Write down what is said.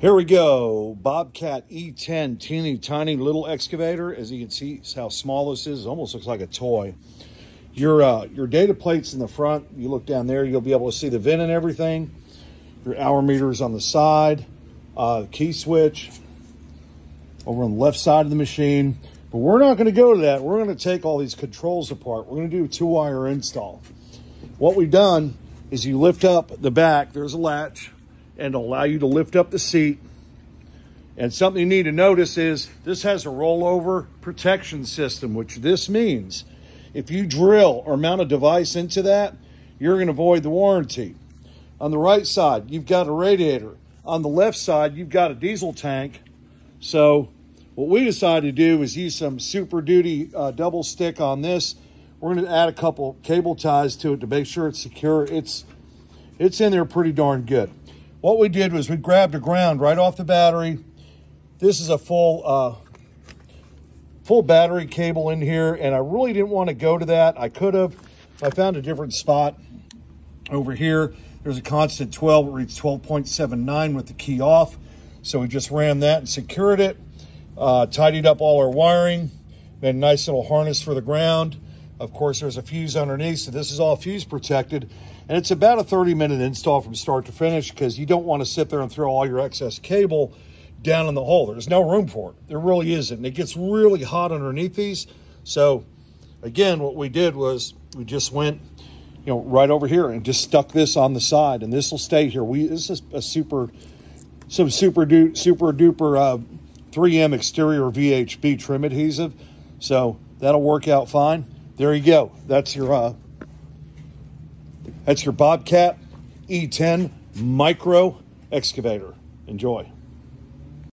Here we go, Bobcat E10, teeny tiny little excavator. As you can see how small this is. It almost looks like a toy. Your data plate's in the front. You look down there, you'll be able to see the VIN and everything. Your hour meter is on the side. Key switch over on the left side of the machine. But we're not going to go to that. We're going to take all these controls apart. We're going to do a 2-wire install. What we've done is you lift up the back. There's a latch, and it'll allow you to lift up the seat. And something you need to notice is this has a rollover protection system, which this means if you drill or mount a device into that, you're going to void the warranty. On the right side, you've got a radiator. On the left side, you've got a diesel tank. So what we decided to do is use some Super Duty double stick on this. We're going to add a couple cable ties to it to make sure it's secure. It's in there pretty darn good. What we did was we grabbed a ground right off the battery. This is a full battery cable in here, and I really didn't want to go to that. I could have. I found a different spot over here. There's a constant 12. It reads 12.79 with the key off. So we just ran that and secured it. Tidied up all our wiring. Made a nice little harness for the ground. Of course, there's a fuse underneath, so this is all fuse protected. And it's about a 30-minute install from start to finish because you don't want to sit there and throw all your excess cable down in the hole. There's no room for it. There really isn't. And it gets really hot underneath these. So, again, what we did was we just went, right over here and just stuck this on the side, and this will stay here. This is a super duper 3M exterior VHB trim adhesive, so that'll work out fine. There you go. That's your Bobcat E10 micro excavator. Enjoy.